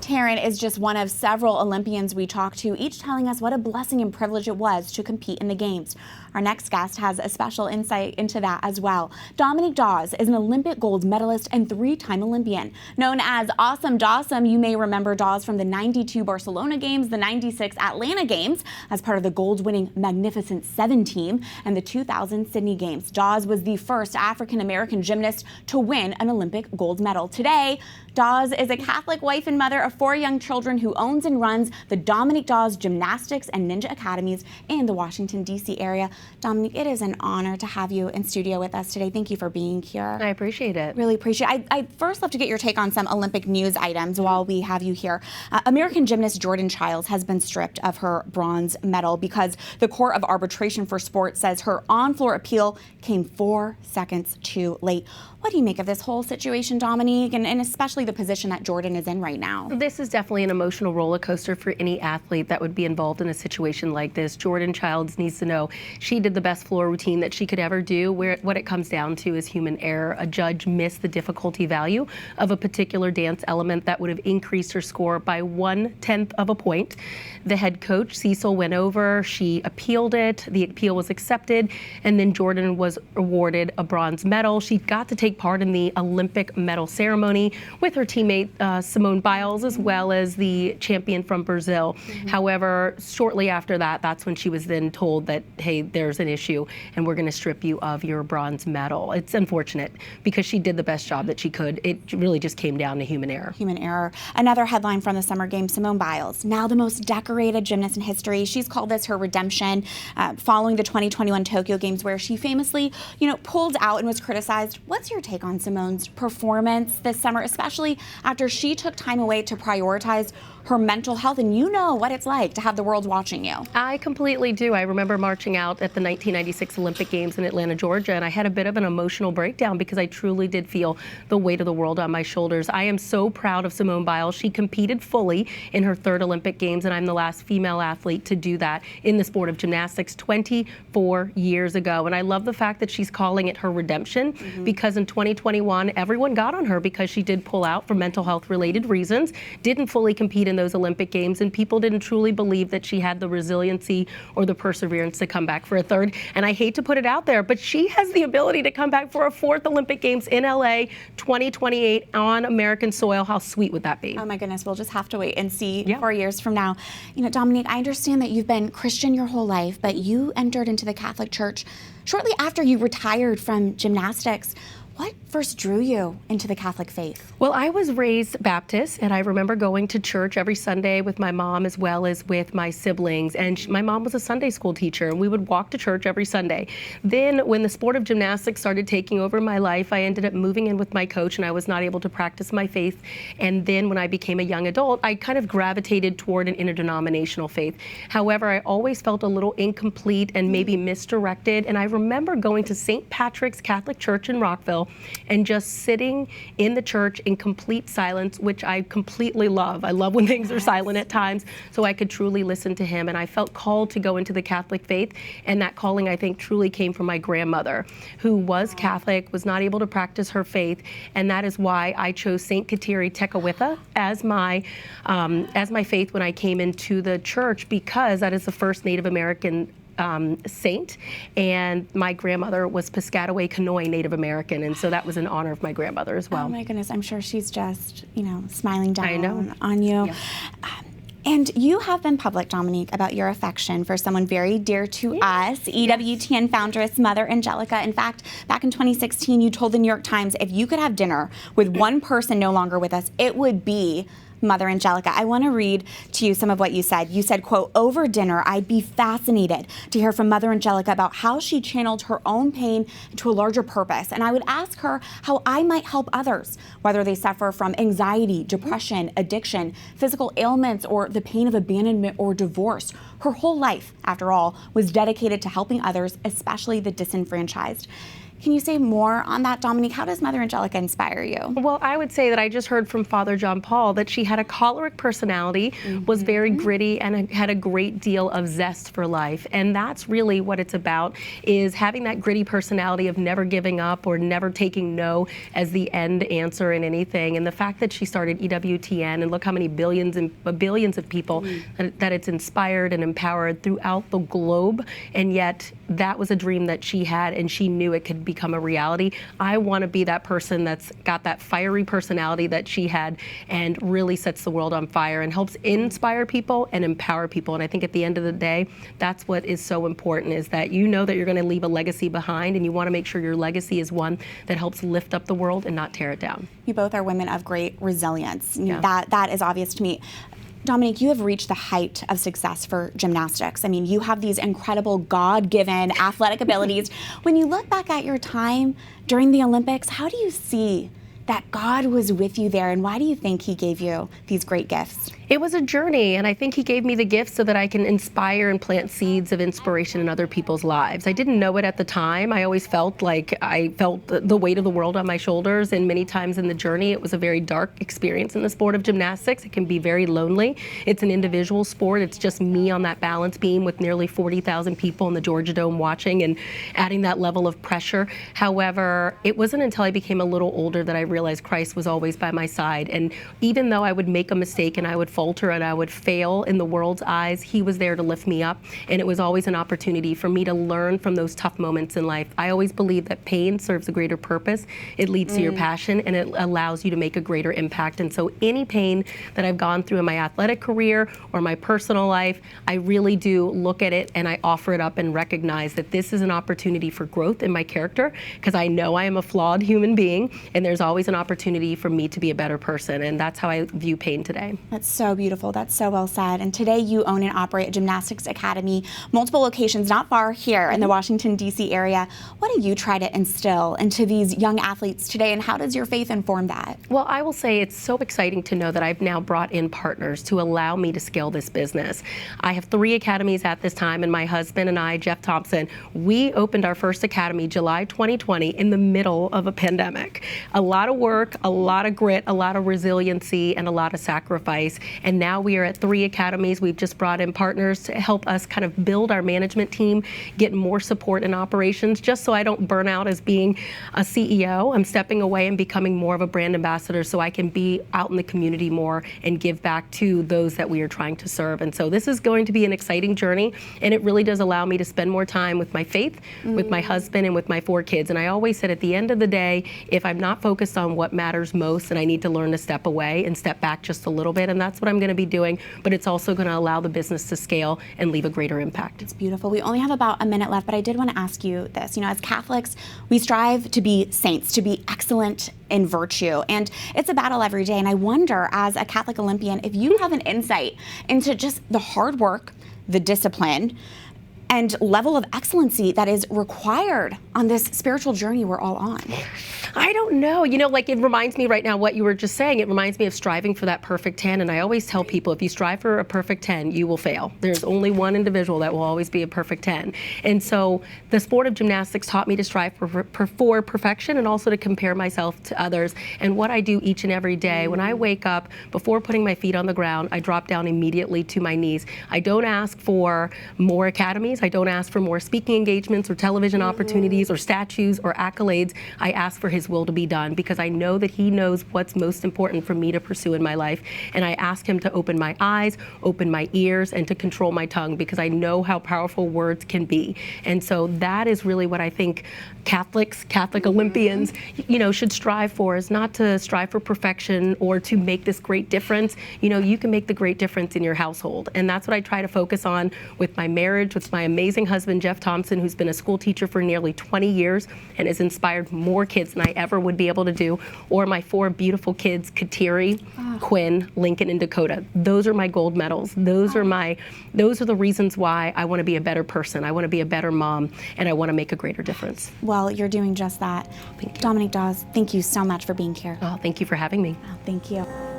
Taryn is just one of several Olympians we talked to, each telling us what a blessing and privilege it was to compete in the Games. Our next guest has a special insight into that as well. Dominique Dawes is an Olympic gold medalist and three-time Olympian. Known as Awesome Dawsome, you may remember Dawes from the '92 Barcelona Games, the '96 Atlanta Games as part of the gold-winning Magnificent Seven team, and the 2000 Sydney Games. Dawes was the first African-American gymnast to win an Olympic gold medal. Today, Dawes is a Catholic wife and mother of 4 young children who owns and runs the Dominique Dawes Gymnastics and Ninja Academies in the Washington, D.C. area. Dominique, it is an honor to have you in studio with us today. Thank you for being here. I appreciate it. Really appreciate it. I'd first love to get your take on some Olympic news items while we have you here. American gymnast Jordan Chiles has been stripped of her bronze medal because the Court of Arbitration for Sport says her on-floor appeal came 4 seconds too late. What do you make of this whole situation, Dominique, and especially the position that Jordan is in right now? This is definitely an emotional roller coaster for any athlete that would be involved in a situation like this. Jordan Chiles needs to know she did the best floor routine that she could ever do. What it comes down to is human error. A judge missed the difficulty value of a particular dance element that would have increased her score by 1/10 of a point. The head coach, Cecil, went over. She appealed it. The appeal was accepted, and then Jordan was awarded a bronze medal. She got to take part in the Olympic medal ceremony with her teammate Simone Biles, as well as the champion from Brazil. However, shortly after that, that's when she was then told that, hey, there's an issue and we're going to strip you of your bronze medal. It's unfortunate because she did the best job that she could. It really just came down to human error. Human error. Another headline from the Summer Games, Simone Biles, now the most decorated gymnast in history. She's called this her redemption following the 2021 Tokyo Games, where she famously, pulled out and was criticized. What's your take on Simone's performance this summer, especially after she took time away to prioritize her mental health? And you know what it's like to have the world watching you. I completely do. I remember marching out at the 1996 Olympic Games in Atlanta, Georgia, and I had a bit of an emotional breakdown because I truly did feel the weight of the world on my shoulders. I am so proud of Simone Biles. She competed fully in her 3rd Olympic Games, and I'm the last female athlete to do that in the sport of gymnastics 24 years ago. And I love the fact that she's calling it her redemption because in 2021, everyone got on her because she did pull out for mental health related reasons, didn't fully compete in those Olympic Games, and people didn't truly believe that she had the resiliency or the perseverance to come back for a 3rd. And I hate to put it out there, but she has the ability to come back for a 4th Olympic Games in LA 2028 on American soil. How sweet would that be? Oh my goodness, we'll just have to wait and see 4 years from now. Dominique, I understand that you've been Christian your whole life, but you entered into the Catholic Church shortly after you retired from gymnastics. What first drew you into the Catholic faith? Well, I was raised Baptist, and I remember going to church every Sunday with my mom as well as with my siblings. And my mom was a Sunday school teacher, and we would walk to church every Sunday. Then when the sport of gymnastics started taking over my life, I ended up moving in with my coach, and I was not able to practice my faith. And then when I became a young adult, I kind of gravitated toward an interdenominational faith. However, I always felt a little incomplete and maybe misdirected. And I remember going to St. Patrick's Catholic Church in Rockville and just sitting in the church in complete silence, which I completely love. I love when things are silent at times, so I could truly listen to him. And I felt called to go into the Catholic faith, and that calling, I think, truly came from my grandmother, who was Catholic, was not able to practice her faith, and that is why I chose St. Kateri Tekakwitha as my faith when I came into the church, because that is the first Native American saint, and my grandmother was Piscataway Conoy Native American, and so that was in honor of my grandmother as well. Oh my goodness, I'm sure she's just, smiling down on you. Yeah. And you have been public, Dominique, about your affection for someone very dear to us, EWTN foundress Mother Angelica. In fact, back in 2016, you told the New York Times, if you could have dinner with one person no longer with us, it would be Mother Angelica. I want to read to you some of what you said. You said, quote, over dinner, I'd be fascinated to hear from Mother Angelica about how she channeled her own pain into a larger purpose. And I would ask her how I might help others, whether they suffer from anxiety, depression, addiction, physical ailments, or the pain of abandonment or divorce. Her whole life, after all, was dedicated to helping others, especially the disenfranchised. Can you say more on that, Dominique? How does Mother Angelica inspire you? Well, I would say that I just heard from Father John Paul that she had a choleric personality, was very gritty, and had a great deal of zest for life. And that's really what it's about, is having that gritty personality of never giving up or never taking no as the end answer in anything. And the fact that she started EWTN, and look how many billions of people that it's inspired and empowered throughout the globe, and yet that was a dream that she had, and she knew it could become a reality. I want to be that person that's got that fiery personality that she had, and really sets the world on fire and helps inspire people and empower people. And I think at the end of the day, that's what is so important, is that you know that you're going to leave a legacy behind, and you want to make sure your legacy is one that helps lift up the world and not tear it down. You both are women of great resilience. Yeah. That is obvious to me. Dominique, you have reached the height of success for gymnastics. I mean, you have these incredible God-given athletic abilities. When you look back at your time during the Olympics, how do you see that God was with you there, and why do you think he gave you these great gifts? It was a journey, and I think he gave me the gifts so that I can inspire and plant seeds of inspiration in other people's lives. I didn't know it at the time. I always felt like I felt the weight of the world on my shoulders, and many times in the journey it was a very dark experience in the sport of gymnastics. It can be very lonely. It's an individual sport. It's just me on that balance beam with nearly 40,000 people in the Georgia Dome watching and adding that level of pressure. However, it wasn't until I became a little older that I realized Christ was always by my side. And even though I would make a mistake and I would falter and I would fail in the world's eyes, he was there to lift me up. And it was always an opportunity for me to learn from those tough moments in life. I always believe that pain serves a greater purpose. It leads to your passion, and it allows you to make a greater impact. And so any pain that I've gone through in my athletic career or my personal life, I really do look at it and I offer it up and recognize that this is an opportunity for growth in my character, because I know I am a flawed human being, and there's always an opportunity for me to be a better person. And that's how I view pain today. That's so beautiful. That's so well said. And today you own and operate a gymnastics academy, multiple locations not far here in the Washington, D.C. area. What do you try to instill into these young athletes today, and how does your faith inform that? Well, I will say it's so exciting to know that I've now brought in partners to allow me to scale this business. I have 3 academies at this time, and my husband and I, Jeff Thompson, we opened our first academy July 2020 in the middle of a pandemic. A lot of work, a lot of grit, a lot of resiliency, and a lot of sacrifice. And now we are at 3 academies. We've just brought in partners to help us kind of build our management team, get more support in operations, just so I don't burn out as being a CEO. I'm stepping away and becoming more of a brand ambassador so I can be out in the community more and give back to those that we are trying to serve. And so this is going to be an exciting journey, and it really does allow me to spend more time with my faith, with my husband, and with my 4 kids. And I always said at the end of the day, if I'm not focused on what matters most, then I need to learn to step away and step back just a little bit. And that's what I'm going to be doing, but it's also going to allow the business to scale and leave a greater impact. It's beautiful. We only have about a minute left, but I did want to ask you this. You know, as Catholics, we strive to be saints, to be excellent in virtue, and it's a battle every day. And I wonder, as a Catholic Olympian, if you have an insight into just the hard work, the discipline, and level of excellency that is required on this spiritual journey we're all on. I don't know. You know, like, it reminds me right now what you were just saying. It reminds me of striving for that perfect 10. And I always tell people, if you strive for a perfect 10, you will fail. There's only one individual that will always be a perfect 10. And so the sport of gymnastics taught me to strive for perfection, and also to compare myself to others. And what I do each and every day, when I wake up, before putting my feet on the ground, I drop down immediately to my knees. I don't ask for more academies. I don't ask for more speaking engagements or television opportunities or statues or accolades. I ask for his will to be done, because I know that he knows what's most important for me to pursue in my life. And I ask him to open my eyes, open my ears, and to control my tongue, because I know how powerful words can be. And so that is really what I think Catholic Olympians, you know, should strive for, is not to strive for perfection or to make this great difference. You know, you can make the great difference in your household. And that's what I try to focus on with my marriage, with my amazing husband, Jeff Thompson, who's been a school teacher for nearly 20 years and has inspired more kids than I ever would be able to do, or my 4 beautiful kids, Kateri, Quinn, Lincoln, and Dakota. Those are my gold medals. Those are the reasons why I want to be a better person. I want to be a better mom, and I want to make a greater difference. Well, you're doing just that. Thank you. Dominique Dawes, thank you so much for being here. Oh, thank you for having me. Oh, thank you.